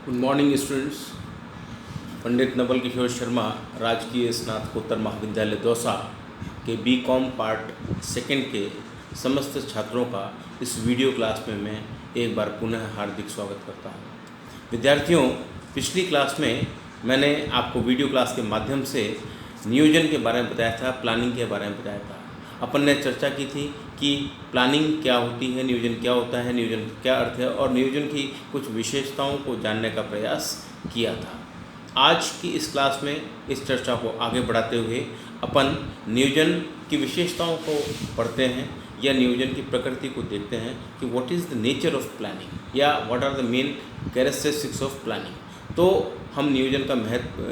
Good morning students. Pandit Naval Kishore Sharma राजकीय स्नातकोत्तर महाविद्यालय दौसा के बीकॉम पार्ट सेकंड के समस्त छात्रों का इस वीडियो क्लास में मैं एक बार पुनः हार्दिक स्वागत करता हूं। विद्यार्थियों, पिछली क्लास में मैंने आपको वीडियो क्लास के माध्यम से नियोजन के बारे में बताया था, प्लानिंग के बारे में बताया था। अपन ने चर्चा की थी कि प्लानिंग क्या होती है, नियोजन क्या होता है, नियोजन क्या अर्थ है और नियोजन की कुछ विशेषताओं को जानने का प्रयास किया था। आज की इस क्लास में इस चर्चा को आगे बढ़ाते हुए अपन नियोजन की विशेषताओं को पढ़ते हैं या नियोजन की प्रकृति को देखते हैं कि what is the nature of planning या what are the main characteristics of planning. तो हम नियोजन का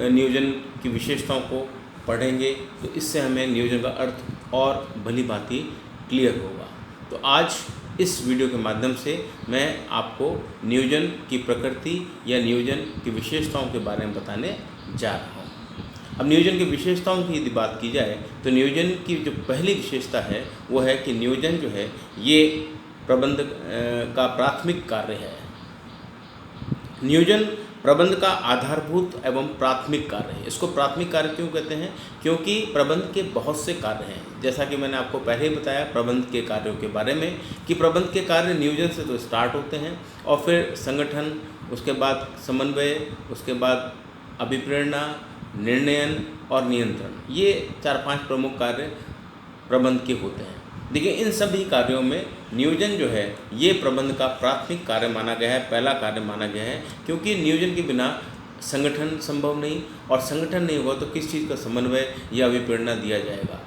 नियोजन की विशेषताओं को पढ़ेंगे तो इससे हमें नियोजन का अर्थ और भली भांति क्लियर होगा। तो आज इस वीडियो के माध्यम से मैं आपको नियोजन की प्रकृति या नियोजन की विशेषताओं के बारे में बताने जा रहा हूँ। अब नियोजन की विशेषताओं की यदि बात की जाए तो नियोजन की जो पहली विशेषता है वो है कि नियोजन जो है ये प्रबंध का प्राथमिक कार्य है। नियोजन प्रबंध का आधारभूत एवं प्राथमिक कार्य है। इसको प्राथमिक कार्य क्यों कहते हैं? क्योंकि प्रबंध के बहुत से कार्य हैं। जैसा कि मैंने आपको पहले ही बताया प्रबंध के कार्यों के बारे में कि प्रबंध के कार्य नियोजन से तो स्टार्ट होते हैं और फिर संगठन, उसके बाद समन्वय, उसके बाद अभिप्रेरणा, निर्णयन और नियंत्रण, ये 4-5 प्रमुख कार्य प्रबंध के होते हैं। देखिए, इन सभी कार्यों में नियोजन जो है ये प्रबंध का प्राथमिक कार्य माना गया है, पहला कार्य माना गया है, क्योंकि नियोजन के बिना संगठन संभव नहीं और संगठन नहीं हुआ तो किस चीज़ का समन्वय या अभिप्रेरणा दिया जाएगा।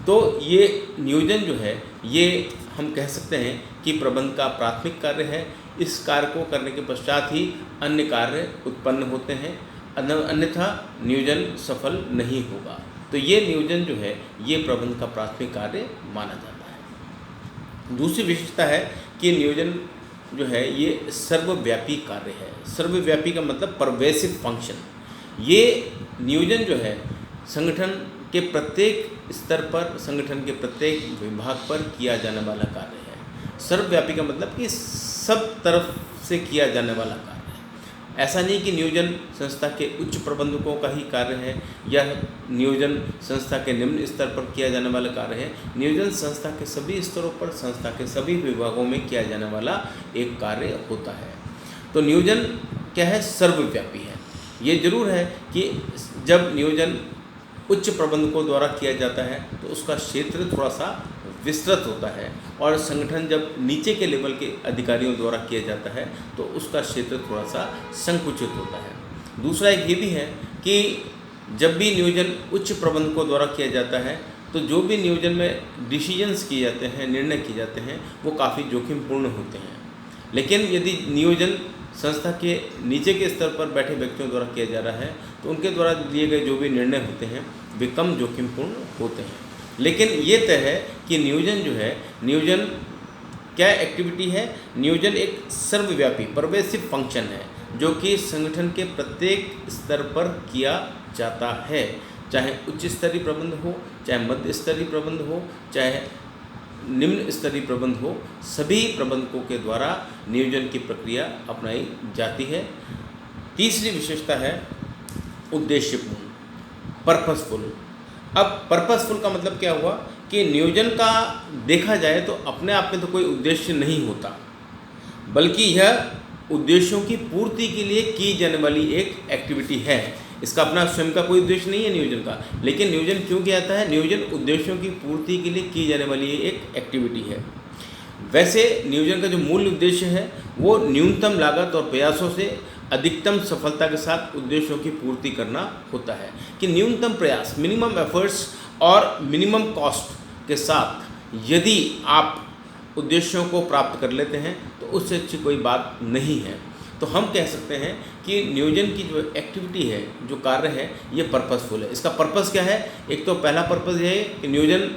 तो ये नियोजन जो है ये हम कह सकते हैं कि प्रबंध का प्राथमिक कार्य है। इस कार्य को करने के पश्चात ही अन्य कार्य उत्पन्न होते हैं, अन्यथा नियोजन सफल नहीं होगा। तो ये नियोजन जो है ये प्रबंध का प्राथमिक कार्य माना जाता है। दूसरी विशेषता है कि नियोजन जो है ये सर्वव्यापी कार्य है। सर्वव्यापी का मतलब परवेसिव फंक्शन। ये नियोजन जो है संगठन के प्रत्येक स्तर पर, संगठन के प्रत्येक विभाग पर किया जाने वाला कार्य है। सर्वव्यापी का मतलब कि सब तरफ से किया जाने वाला कार्य है। ऐसा नहीं कि नियोजन संस्था के उच्च प्रबंधकों का ही कार्य है या नियोजन संस्था के निम्न स्तर पर किया जाने वाला कार्य है। नियोजन संस्था के सभी स्तरों पर, संस्था के सभी विभागों में किया जाने वाला एक कार्य होता है। तो नियोजन क्या है? सर्वव्यापी है। ये जरूर है कि जब नियोजन उच्च प्रबंधकों द्वारा किया जाता है तो उसका क्षेत्र थोड़ा सा विस्तृत होता है और संगठन जब नीचे के लेवल के अधिकारियों द्वारा किया जाता है तो उसका क्षेत्र थोड़ा सा संकुचित होता है। दूसरा एक ये भी है कि जब भी नियोजन उच्च प्रबंधकों द्वारा किया जाता है तो जो भी नियोजन में डिसीजंस किए जाते हैं, निर्णय किए जाते हैं, वो काफ़ी जोखिमपूर्ण होते हैं। लेकिन यदि नियोजन संस्था के नीचे के स्तर पर बैठे व्यक्तियों द्वारा किया जा रहा है तो उनके द्वारा लिए गए जो भी निर्णय होते हैं वे कम जोखिमपूर्ण होते हैं। लेकिन ये तय है कि नियोजन जो है, नियोजन क्या एक्टिविटी है? नियोजन एक सर्वव्यापी परवेसिव फंक्शन है जो कि संगठन के प्रत्येक स्तर पर किया जाता है, चाहे उच्च स्तरीय प्रबंध हो, चाहे मध्य स्तरीय प्रबंध हो, चाहे निम्न स्तरीय प्रबंध हो, सभी प्रबंधकों के द्वारा नियोजन की प्रक्रिया अपनाई जाती है। तीसरी विशेषता है उद्देश्यपूर्ण, पर्पसफुल। अब पर्पसफुल का मतलब क्या हुआ कि नियोजन का देखा जाए तो अपने आप में तो कोई उद्देश्य नहीं होता, बल्कि यह उद्देश्यों की पूर्ति के लिए की जाने वाली एक एक्टिविटी है। इसका अपना स्वयं का कोई उद्देश्य नहीं है नियोजन का, लेकिन नियोजन क्यों किया जाता है? नियोजन उद्देश्यों की पूर्ति के लिए की जाने वाली एक एक्टिविटी है। वैसे नियोजन का जो मूल उद्देश्य है वो न्यूनतम लागत और प्रयासों से अधिकतम सफलता के साथ उद्देश्यों की पूर्ति करना होता है। कि न्यूनतम प्रयास, मिनिमम एफर्ट्स और मिनिमम कॉस्ट के साथ यदि आप उद्देश्यों को प्राप्त कर लेते हैं तो उससे अच्छी कोई बात नहीं है। तो हम कह सकते हैं कि नियोजन की जो एक्टिविटी है, जो कार्य है, ये पर्पसफुल है। इसका पर्पस क्या है? एक तो पहला पर्पस ये है कि नियोजन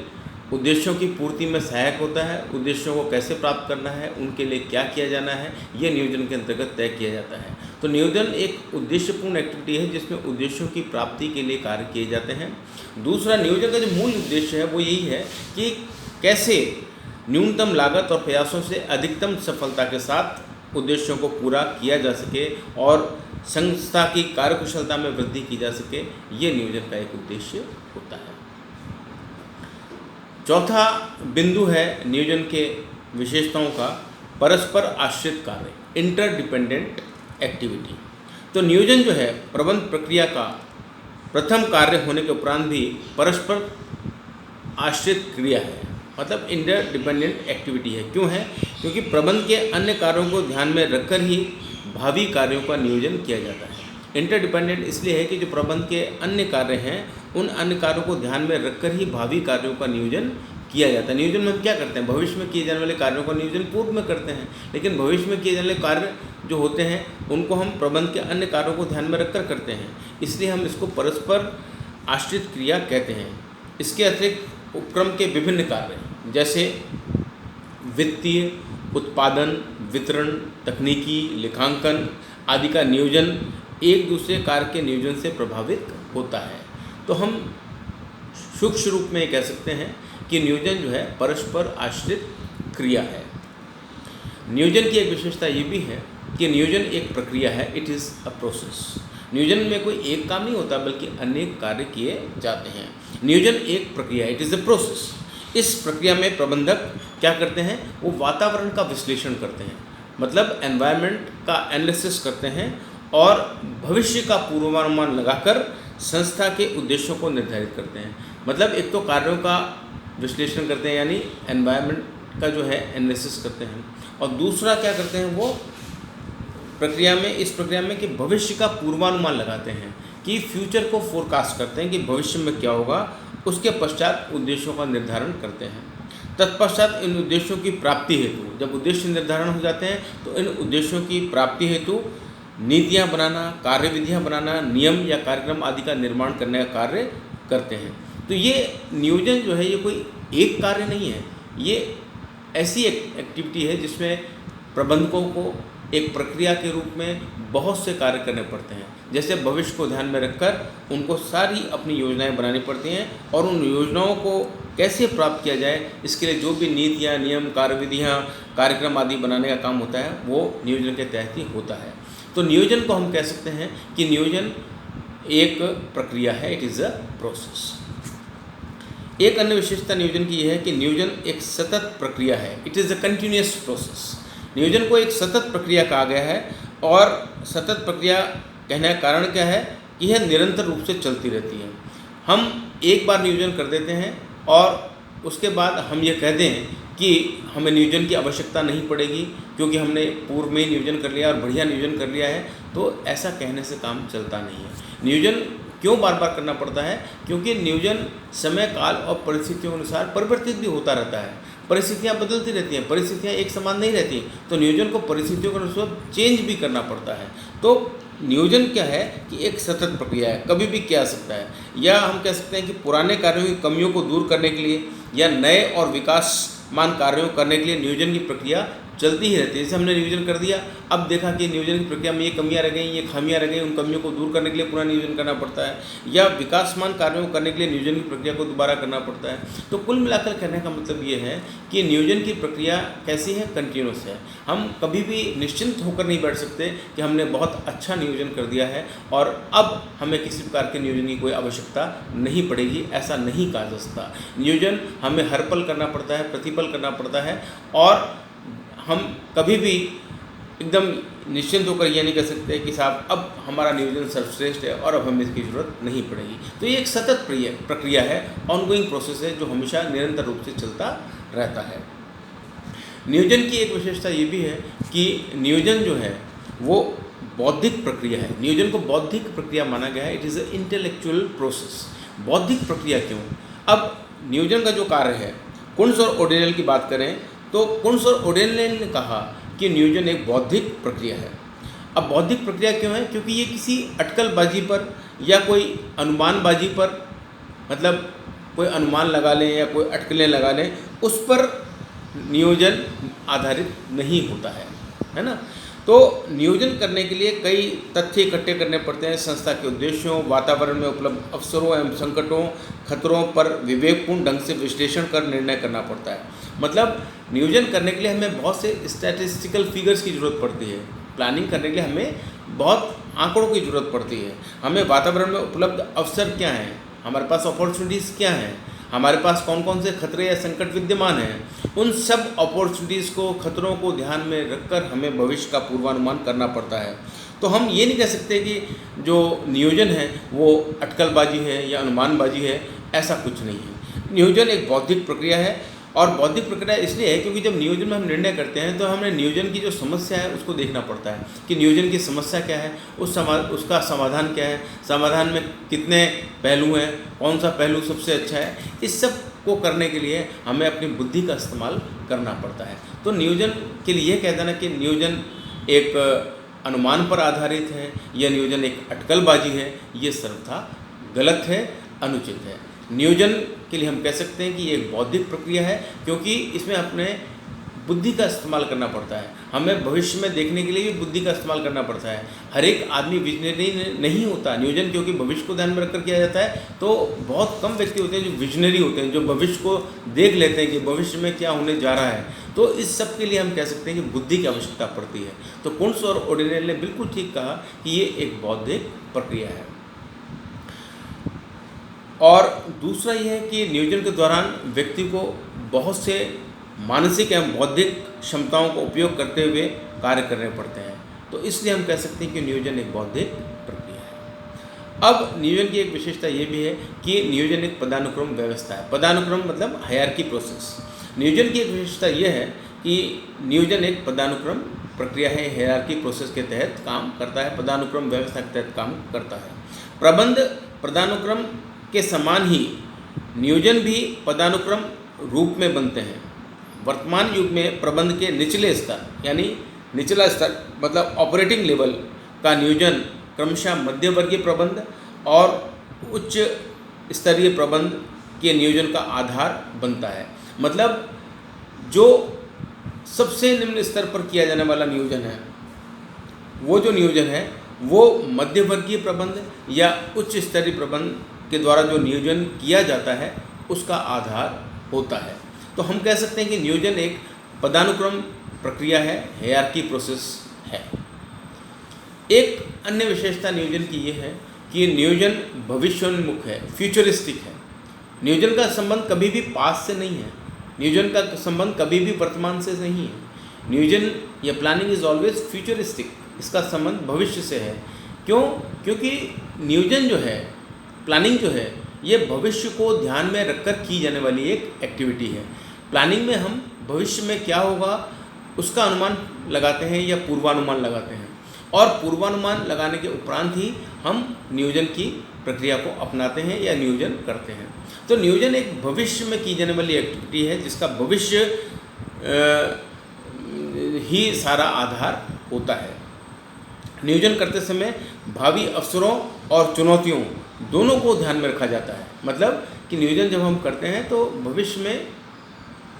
उद्देश्यों की पूर्ति में सहायक होता है। उद्देश्यों को कैसे प्राप्त करना है, उनके लिए क्या किया जाना है, ये नियोजन के अंतर्गत तय किया जाता है। तो नियोजन एक उद्देश्यपूर्ण एक्टिविटी है जिसमें उद्देश्यों की प्राप्ति के लिए कार्य किए जाते हैं। दूसरा, नियोजन का जो मूल उद्देश्य है वो यही है कि कैसे न्यूनतम लागत और प्रयासों से अधिकतम सफलता के साथ उद्देश्यों को पूरा किया जा सके और संस्था की कार्यकुशलता में वृद्धि की जा सके, ये नियोजन का एक उद्देश्य होता है। चौथा बिंदु है नियोजन के विशेषताओं का परस्पर आश्रित कार्य, इंटरडिपेंडेंट एक्टिविटी। तो नियोजन जो है प्रबंध प्रक्रिया का प्रथम कार्य होने के उपरांत भी परस्पर आश्रित क्रिया है, मतलब इंटरडिपेंडेंट एक्टिविटी है। क्यों है? क्योंकि प्रबंध के अन्य कार्यों को ध्यान में रखकर ही भावी कार्यों का नियोजन किया जाता है। इंटरडिपेंडेंट इसलिए है कि जो प्रबंध के अन्य कार्य हैं उन अन्य कार्यों को ध्यान में रखकर ही भावी कार्यों का नियोजन किया जाता है। नियोजन में हम क्या करते हैं? भविष्य में किए जाने वाले कार्यों का नियोजन पूर्व में करते हैं, लेकिन भविष्य में किए जाने वाले कार्य जो होते हैं उनको हम प्रबंध के अन्य कार्यों को ध्यान में रखकर करते हैं, इसलिए हम इसको परस्पर आश्रित क्रिया कहते हैं। इसके अतिरिक्त उपक्रम के विभिन्न कार्य जैसे वित्तीय, उत्पादन, वितरण, तकनीकी, लेखांकन आदि का नियोजन एक दूसरे कार्य के नियोजन से प्रभावित होता है। तो हम सूक्ष्म रूप में कह सकते हैं कि नियोजन जो है परस्पर आश्रित क्रिया है। नियोजन की एक विशेषता ये भी है कि नियोजन एक प्रक्रिया है, इट इज़ अ प्रोसेस। नियोजन में कोई एक काम नहीं होता बल्कि अनेक कार्य किए जाते हैं। नियोजन एक प्रक्रिया, इट इज़ अ प्रोसेस। इस प्रक्रिया में प्रबंधक क्या करते हैं? वो वातावरण का विश्लेषण करते हैं, मतलब एनवायरनमेंट का एनालिसिस करते हैं और भविष्य का पूर्वानुमान लगाकर संस्था के उद्देश्यों को निर्धारित करते हैं। मतलब एक तो कार्यों का विश्लेषण करते हैं यानी एनवायरनमेंट का जो है एनालिसिस करते हैं, और दूसरा क्या करते हैं वो इस प्रक्रिया में कि भविष्य का पूर्वानुमान लगाते हैं कि फ्यूचर को फोरकास्ट करते हैं कि भविष्य में क्या होगा। उसके पश्चात उद्देश्यों का निर्धारण करते हैं। तत्पश्चात इन उद्देश्यों की प्राप्ति हेतु, जब उद्देश्य निर्धारण हो जाते हैं तो इन उद्देश्यों की प्राप्ति हेतु नीतियाँ बनाना, कार्यविधियाँ बनाना, नियम या कार्यक्रम आदि का निर्माण करने का कार्य करते हैं। तो ये नियोजन जो है ये कोई एक कार्य नहीं है, ये ऐसी एक एक्टिविटी है जिसमें प्रबंधकों को एक प्रक्रिया के रूप में बहुत से कार्य करने पड़ते हैं। जैसे भविष्य को ध्यान में रखकर उनको सारी अपनी योजनाएं बनानी पड़ती हैं और उन योजनाओं को कैसे प्राप्त किया जाए इसके लिए जो भी नीतियाँ, नियम, कार्यविधियाँ, कार्यक्रम आदि बनाने का काम होता है वो नियोजन के तहत ही होता है। तो नियोजन को हम कह सकते हैं कि नियोजन एक प्रक्रिया है, इट इज़ अ प्रोसेस। एक अन्य विशेषता नियोजन की यह है कि नियोजन एक सतत प्रक्रिया है, it is a continuous process. नियोजन को एक सतत प्रक्रिया कहा गया है और सतत प्रक्रिया कहने का कारण क्या है कि यह निरंतर रूप से चलती रहती है। हम एक बार नियोजन कर देते हैं और उसके बाद हम ये कह दें कि हमें नियोजन की आवश्यकता नहीं पड़ेगी क्योंकि हमने पूर्व में ही नियोजन कर लिया और बढ़िया नियोजन कर लिया है, तो ऐसा कहने से काम चलता नहीं है। नियोजन क्यों बार बार करना पड़ता है? क्योंकि नियोजन समय, काल और परिस्थितियों के अनुसार परिवर्तित भी होता रहता है। परिस्थितियाँ बदलती रहती हैं, परिस्थितियाँ एक समान नहीं रहती, तो नियोजन को परिस्थितियों के अनुसार चेंज भी करना पड़ता है। तो नियोजन क्या है कि एक सतत प्रक्रिया है, कभी भी किया जा सकता है। या हम कह सकते हैं कि पुराने कार्यों की कमियों को दूर करने के लिए या नए और विकासमान कार्यों करने के लिए नियोजन की प्रक्रिया चलती ही रहती है। जैसे हमने नियोजन कर दिया, अब देखा कि नियोजन की प्रक्रिया में ये कमियां रह गई, ये खामियां रह गई, उन कमियों को दूर करने के लिए पुनः नियोजन करना पड़ता है, या विकासमान कार्यों को करने के लिए नियोजन की प्रक्रिया को दोबारा करना पड़ता है। तो कुल मिलाकर कहने का मतलब ये है कि नियोजन की प्रक्रिया कैसी है? कंटिन्यूस है। हम कभी भी निश्चिंत होकर नहीं बैठ सकते कि हमने बहुत अच्छा नियोजन कर दिया है और अब हमें किसी प्रकार के नियोजन की कोई आवश्यकता नहीं पड़ेगी, ऐसा नहीं कहा जा सकता। नियोजन हमें हर पल करना पड़ता है, प्रतिपल करना पड़ता है, और हम कभी भी एकदम निश्चिंत होकर यह नहीं कह सकते कि साहब अब हमारा नियोजन सर्वश्रेष्ठ है और अब हमें इसकी ज़रूरत नहीं पड़ेगी। तो ये एक सतत प्रक्रिया है, ऑनगोइंग प्रोसेस है जो हमेशा निरंतर रूप से चलता रहता है। नियोजन की एक विशेषता ये भी है कि नियोजन जो है वो बौद्धिक प्रक्रिया है। नियोजन को बौद्धिक प्रक्रिया माना गया है, it is a intellectual process. बौद्धिक प्रक्रिया क्यों? अब नियोजन का जो कार्य है, कुंट्ज़ और ओडेनल की बात करें तो कुंट्ज़ और ओडेनल ने कहा कि नियोजन एक बौद्धिक प्रक्रिया है। अब बौद्धिक प्रक्रिया क्यों है? क्योंकि ये किसी अटकलबाजी पर या कोई अनुमानबाजी पर, मतलब कोई अनुमान लगा लें या कोई अटकलें लगा लें, उस पर नियोजन आधारित नहीं होता है ना। तो नियोजन करने के लिए कई तथ्य इकट्ठे करने पड़ते हैं। संस्था के उद्देश्यों, वातावरण में उपलब्ध अवसरों एवं संकटों, खतरों पर विवेकपूर्ण ढंग से विश्लेषण कर निर्णय करना पड़ता है। मतलब नियोजन करने के लिए हमें बहुत से स्टैटिस्टिकल फिगर्स की ज़रूरत पड़ती है। प्लानिंग करने के लिए हमें बहुत आंकड़ों की ज़रूरत पड़ती है, हमें वातावरण में उपलब्ध अवसर क्या हैं, हमारे पास अपॉर्चुनिटीज़ क्या हैं, हमारे पास कौन कौन से खतरे या संकट विद्यमान हैं। उन सब अपॉर्चुनिटीज़ को, खतरों को ध्यान में रखकर हमें भविष्य का पूर्वानुमान करना पड़ता है। तो हम ये नहीं कह सकते कि जो नियोजन है वो अटकलबाजी है या अनुमानबाजी है, ऐसा कुछ नहीं है। नियोजन एक बौद्धिक प्रक्रिया है, और बौद्धिक प्रक्रिया इसलिए है क्योंकि जब नियोजन में हम निर्णय करते हैं तो हमें नियोजन की जो समस्या है उसको देखना पड़ता है कि नियोजन की समस्या क्या है, उसका समाधान क्या है, समाधान में कितने पहलू हैं, कौन सा पहलू सबसे अच्छा है। इस सब को करने के लिए हमें अपनी बुद्धि का इस्तेमाल करना पड़ता है। तो नियोजन के लिए कह देना कि नियोजन एक अनुमान पर आधारित है या नियोजन एक अटकलबाजी है, ये सर्वथा गलत है, अनुचित है। नियोजन के लिए हम कह सकते हैं कि ये एक बौद्धिक प्रक्रिया है, क्योंकि इसमें अपने बुद्धि का इस्तेमाल करना पड़ता है। हमें भविष्य में देखने के लिए भी बुद्धि का इस्तेमाल करना पड़ता है। हर एक आदमी विजनरी नहीं होता। नियोजन क्योंकि भविष्य को ध्यान में रखकर किया जाता है, तो बहुत कम व्यक्ति होते हैं जो विजनरी होते हैं, जो भविष्य को देख लेते हैं कि भविष्य में क्या होने जा रहा है। तो इस सब के लिए हम कह सकते हैं कि बुद्धि की आवश्यकता पड़ती है। तो कुंट्स और ओर्डिनेल ने बिल्कुल ठीक कहा कि ये एक बौद्धिक प्रक्रिया है। और दूसरा यह है कि नियोजन के दौरान व्यक्ति को बहुत से मानसिक एवं बौद्धिक क्षमताओं का उपयोग करते हुए कार्य करने पड़ते हैं। तो इसलिए हम कह सकते हैं कि नियोजन एक बौद्धिक प्रक्रिया है। अब नियोजन की एक विशेषता ये भी है कि नियोजन एक पदानुक्रम व्यवस्था है। पदानुक्रम मतलब हायरार्की प्रोसेस। नियोजन की एक विशेषता ये है कि नियोजन एक पदानुक्रम प्रक्रिया है, हायरार्की प्रोसेस के तहत काम करता है, पदानुक्रम व्यवस्था के तहत काम करता है। प्रबंध पदानुक्रम के समान ही नियोजन भी पदानुक्रम रूप में बनते हैं। वर्तमान युग में प्रबंध के निचले स्तर यानी निचला स्तर मतलब ऑपरेटिंग लेवल का नियोजन क्रमशः मध्यवर्गीय प्रबंध और उच्च स्तरीय प्रबंध के नियोजन का आधार बनता है। मतलब जो सबसे निम्न स्तर पर किया जाने वाला नियोजन है, वो जो नियोजन है वो मध्यवर्गीय प्रबंध या उच्च स्तरीय प्रबंध के द्वारा जो नियोजन किया जाता है उसका आधार होता है। तो हम कह सकते हैं कि नियोजन एक पदानुक्रम प्रक्रिया है, हायरार्की प्रोसेस है। एक अन्य विशेषता नियोजन की ये है कि नियोजन भविष्योन्मुख है, फ्यूचरिस्टिक है। नियोजन का संबंध कभी भी पास्ट से नहीं है, नियोजन का संबंध कभी भी वर्तमान से नहीं है। नियोजन या प्लानिंग इज ऑलवेज फ्यूचरिस्टिक, इसका संबंध भविष्य से है। क्यों? क्योंकि नियोजन जो है, प्लानिंग जो है, ये भविष्य को ध्यान में रखकर की जाने वाली एक एक्टिविटी है। प्लानिंग में हम भविष्य में क्या होगा उसका अनुमान लगाते हैं या पूर्वानुमान लगाते हैं, और पूर्वानुमान लगाने के उपरांत ही हम नियोजन की प्रक्रिया को अपनाते हैं या नियोजन करते हैं। तो नियोजन एक भविष्य में की जाने वाली एक्टिविटी है जिसका भविष्य ही सारा आधार होता है। नियोजन करते समय भावी अवसरों और चुनौतियों दोनों को ध्यान में रखा जाता है। मतलब कि नियोजन जब हम करते हैं तो भविष्य में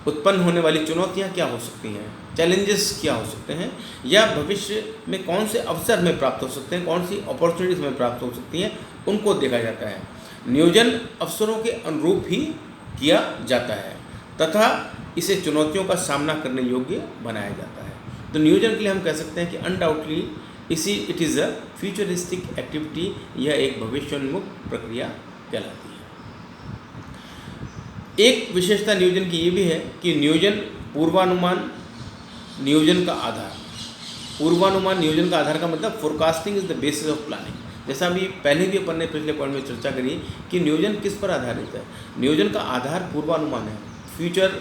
उत्पन्न होने वाली चुनौतियाँ क्या हो सकती हैं, चैलेंजेस क्या हो सकते हैं, या भविष्य में कौन से अवसर हमें प्राप्त हो सकते हैं, कौन सी अपॉर्चुनिटीज हमें प्राप्त हो सकती हैं, उनको देखा जाता है। नियोजन अवसरों के अनुरूप ही किया जाता है तथा इसे चुनौतियों का सामना करने योग्य बनाया जाता है। तो नियोजन के लिए हम कह सकते हैं कि undoubtedly it is a futuristic activity, यह एक भविष्योन्मुख प्रक्रिया कहलाती है। एक विशेषता नियोजन की ये भी है कि नियोजन पूर्वानुमान नियोजन का आधार। पूर्वानुमान नियोजन का आधार का मतलब forecasting is the basis of planning. जैसा अभी पहले भी अपन ने पिछले पॉइंट में चर्चा करी कि नियोजन किस पर आधारित है। नियोजन का आधार पूर्वानुमान है, फ्यूचर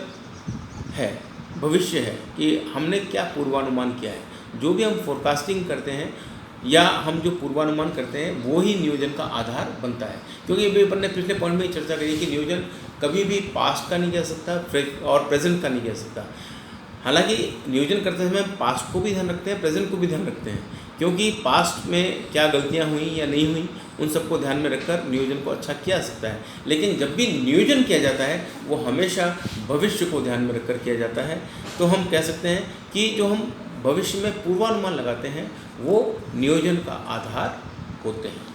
है, भविष्य है कि हमने क्या पूर्वानुमान किया है। जो भी हम फोरकास्टिंग करते हैं या हम जो पूर्वानुमान करते हैं वो ही नियोजन का आधार बनता है। क्योंकि अभी अपन ने पिछले पॉइंट में चर्चा करी कि नियोजन कभी भी पास्ट का नहीं कह सकता और प्रेजेंट का नहीं कह सकता। हालांकि नियोजन करते समय हम पास्ट को भी ध्यान रखते हैं, प्रेजेंट को भी ध्यान रखते हैं, क्योंकि पास्ट में क्या गलतियां हुई या नहीं हुई उन सबको ध्यान में रखकर नियोजन को अच्छा किया जा सकता है। लेकिन जब भी नियोजन किया जाता है वो हमेशा भविष्य को ध्यान में रखकर किया जाता है। तो हम कह सकते हैं कि जो हम भविष्य में पूर्वानुमान लगाते हैं वो नियोजन का आधार होते हैं।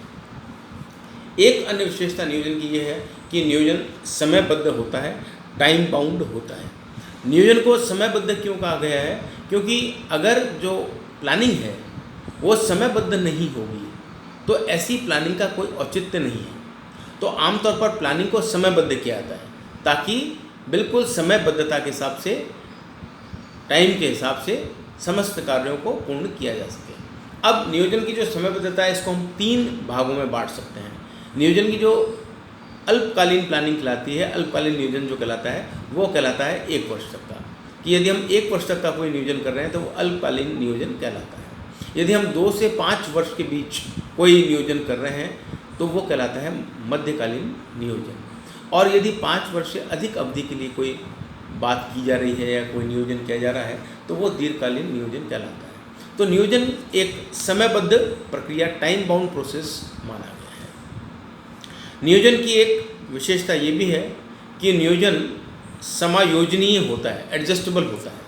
एक अन्य विशेषता नियोजन की ये है कि नियोजन समयबद्ध होता है, टाइम बाउंड होता है। नियोजन को समयबद्ध क्यों कहा गया है? क्योंकि अगर जो प्लानिंग है वो समयबद्ध नहीं होगी तो ऐसी प्लानिंग का कोई औचित्य नहीं है। तो आमतौर पर प्लानिंग को समयबद्ध किया जाता है ताकि बिल्कुल समयबद्धता के हिसाब से, टाइम के हिसाब से समस्त कार्यों को पूर्ण किया जा सके। अब नियोजन की जो समयबद्धता है इसको हम 3 भागों में बांट सकते हैं। नियोजन की जो अल्पकालीन प्लानिंग कहलाती है, अल्पकालीन नियोजन जो कहलाता है वो कहलाता है 1 वर्ष तक का, कि यदि हम 1 वर्ष तक का कोई नियोजन कर रहे हैं तो वो अल्पकालीन नियोजन कहलाता है। यदि हम 2 से 5 वर्ष के बीच कोई नियोजन कर रहे हैं तो वो कहलाता है मध्यकालीन नियोजन। और यदि 5 वर्ष से अधिक अवधि के लिए कोई बात की जा रही है या कोई नियोजन किया जा रहा है तो वो दीर्घकालीन नियोजन कहलाता है। तो नियोजन एक समयबद्ध प्रक्रिया, टाइम बाउंड प्रोसेस माना गया है। नियोजन की एक विशेषता ये भी है कि नियोजन समायोजनीय होता है, एडजस्टेबल होता है।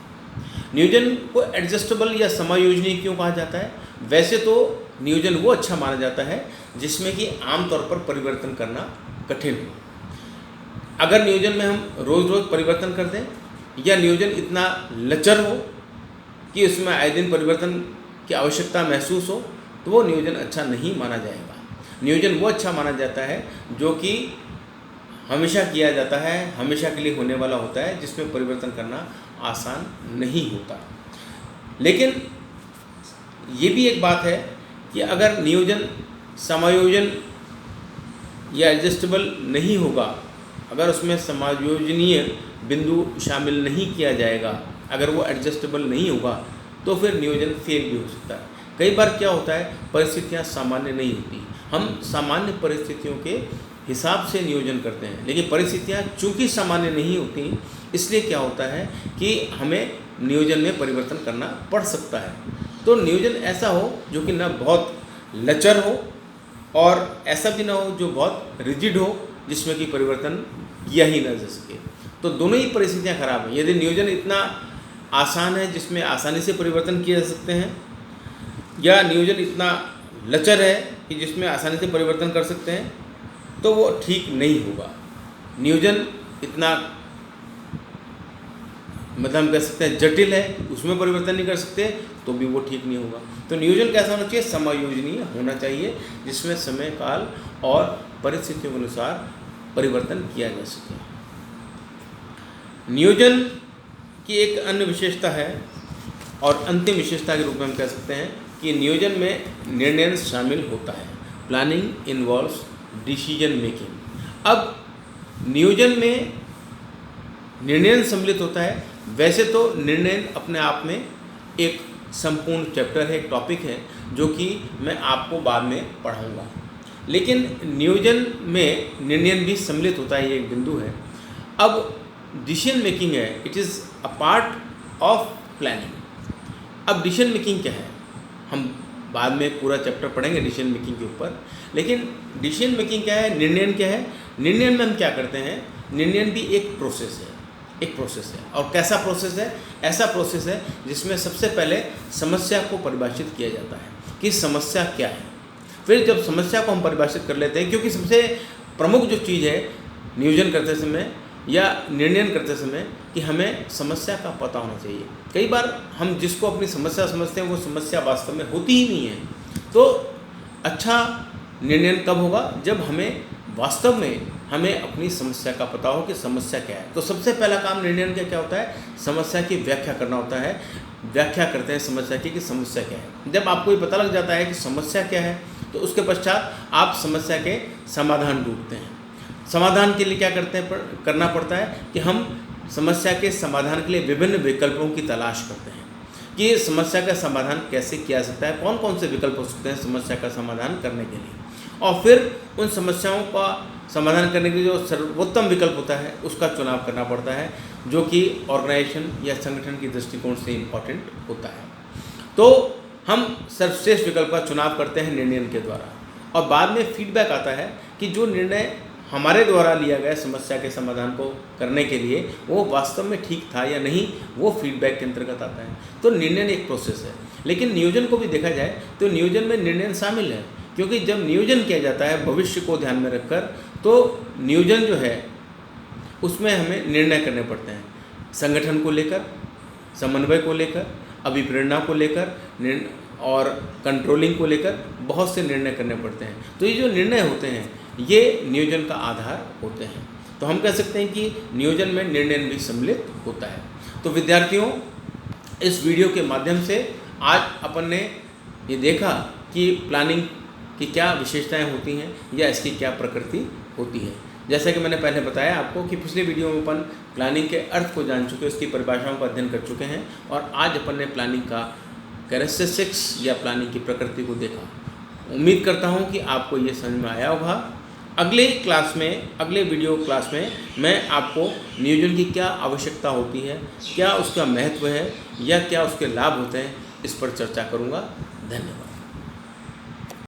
नियोजन को एडजस्टेबल या समायोजनीय क्यों कहा जाता है? वैसे तो नियोजन वो अच्छा माना जाता है जिसमें कि आमतौर पर परिवर्तन करना कठिन हो। अगर नियोजन में हम रोज़ रोज़ परिवर्तन कर दें या नियोजन इतना लचर हो कि उसमें आए दिन परिवर्तन की आवश्यकता महसूस हो तो वो नियोजन अच्छा नहीं माना जाएगा। नियोजन वो अच्छा माना जाता है जो कि हमेशा किया जाता है, हमेशा के लिए होने वाला होता है, जिसमें परिवर्तन करना आसान नहीं होता। लेकिन ये भी एक बात है कि अगर नियोजन समायोजन या एडजस्टेबल नहीं होगा, अगर उसमें समायोजनीय बिंदु शामिल नहीं किया जाएगा, अगर वो एडजस्टेबल नहीं होगा तो फिर नियोजन फेल भी हो सकता है। कई बार क्या होता है, परिस्थितियाँ सामान्य नहीं होती, हम सामान्य परिस्थितियों के हिसाब से नियोजन करते हैं, लेकिन परिस्थितियाँ चूँकि सामान्य नहीं होती इसलिए क्या होता है कि हमें नियोजन में परिवर्तन करना पड़ सकता है। तो नियोजन ऐसा हो जो कि ना बहुत लचर हो और ऐसा भी ना हो जो बहुत रिजिड हो जिसमें कि परिवर्तन किया ही ना जा सके। तो दोनों ही परिस्थितियाँ खराब हैं। यदि नियोजन इतना आसान है जिसमें आसानी से परिवर्तन किए जा सकते हैं, या नियोजन इतना लचर है कि जिसमें आसानी से परिवर्तन कर सकते हैं, तो वो ठीक नहीं होगा। नियोजन इतना मतलब हम कह सकते हैं जटिल है, उसमें परिवर्तन नहीं कर सकते तो भी वो ठीक नहीं होगा। तो नियोजन कैसा होना चाहिए? समायोजनीय होना चाहिए, जिसमें समय काल और परिस्थितियों के अनुसार परिवर्तन किया जा सके। नियोजन की एक अन्य विशेषता है और अंतिम विशेषता के रूप में हम कह सकते हैं कि नियोजन में निर्णय शामिल होता है। Planning involves decision making. अब नियोजन में निर्णय सम्मिलित होता है। वैसे तो निर्णय अपने आप में एक संपूर्ण चैप्टर है, एक टॉपिक है जो कि मैं आपको बाद में पढ़ाऊंगा, लेकिन नियोजन में निर्णय भी सम्मिलित होता है, ये एक बिंदु है। अब डिसीजन मेकिंग है, it is a part of planning. अब डिसीजन मेकिंग क्या है, हम बाद में पूरा चैप्टर पढ़ेंगे डिसीजन मेकिंग के ऊपर, लेकिन डिसीजन मेकिंग क्या है, निर्णय क्या है? निर्णय में हम क्या करते हैं? निर्णय भी एक प्रोसेस है, एक प्रोसेस है। और कैसा प्रोसेस है? ऐसा प्रोसेस है जिसमें सबसे पहले समस्या को परिभाषित किया जाता है कि समस्या क्या है। फिर जब समस्या को हम परिभाषित कर लेते हैं, क्योंकि सबसे प्रमुख जो चीज़ है नियोजन करते समय या निर्णय करते समय कि हमें समस्या का पता होना चाहिए। कई बार हम जिसको अपनी समस्या समझते हैं वो समस्या वास्तव में होती ही नहीं है। तो अच्छा निर्णय कब होगा? जब हमें वास्तव में हमें अपनी समस्या का पता हो कि समस्या क्या है। तो सबसे पहला काम निर्णय का क्या होता है? समस्या की व्याख्या करना होता है। व्याख्या करते हैं समस्या की कि समस्या क्या है। जब आपको ये पता लग जाता है कि समस्या क्या है तो उसके पश्चात आप समस्या के समाधान ढूंढते हैं। समाधान के लिए क्या करना पड़ता है कि हम समस्या के समाधान के लिए विभिन्न विकल्पों की तलाश करते हैं कि समस्या का समाधान कैसे किया जा सकता है, कौन कौन से विकल्प हो सकते हैं समस्या का समाधान करने के लिए। और फिर उन समस्याओं का समाधान करने के लिए जो सर्वोत्तम विकल्प होता है उसका चुनाव करना पड़ता है, जो कि ऑर्गेनाइजेशन या संगठन की दृष्टिकोण से इम्पॉर्टेंट होता है। तो हम सर्वश्रेष्ठ विकल्प का चुनाव करते हैं निर्णय के द्वारा, और बाद में फीडबैक आता है कि जो निर्णय हमारे द्वारा लिया गया समस्या के समाधान को करने के लिए वो वास्तव में ठीक था या नहीं, वो फीडबैक के अंतर्गत आता है। तो निर्णय एक प्रोसेस है। लेकिन नियोजन को भी देखा जाए तो नियोजन में निर्णय शामिल है, क्योंकि जब नियोजन किया जाता है भविष्य को ध्यान में रखकर, तो नियोजन जो है उसमें हमें निर्णय करने पड़ते हैं संगठन को लेकर, समन्वय को लेकर, अभिप्रेरणा को लेकर, और कंट्रोलिंग को लेकर बहुत से निर्णय करने पड़ते हैं। तो ये जो निर्णय होते हैं ये नियोजन का आधार होते हैं। तो हम कह सकते हैं कि नियोजन में निर्णय भी सम्मिलित होता है। तो विद्यार्थियों, इस वीडियो के माध्यम से आज अपन ने ये देखा कि प्लानिंग की क्या विशेषताएं होती हैं या इसकी क्या प्रकृति होती है। जैसा कि मैंने पहले बताया आपको कि पिछले वीडियो में अपन प्लानिंग के अर्थ को जान चुके, उसकी परिभाषाओं का अध्ययन कर चुके हैं, और आज अपन ने प्लानिंग का कैरेक्टरिस्टिक्स या प्लानिंग की प्रकृति को देखा। उम्मीद करता हूँ कि आपको ये समझ में आया होगा। अगले क्लास में, अगले वीडियो क्लास में मैं आपको नियोजन की क्या आवश्यकता होती है, क्या उसका महत्व है या क्या उसके लाभ होते हैं, इस पर चर्चा करूँगा। धन्यवाद।